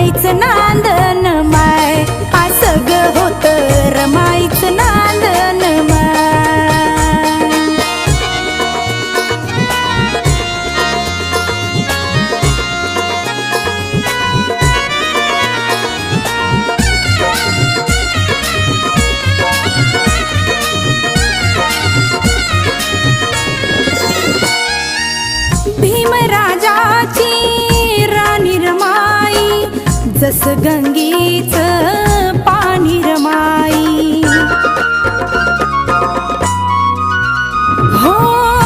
रमाईचं नांदन माय, असं ग होत रमाईचं नांदन माय. भीमराजाची राणी रमाई, जस गंगे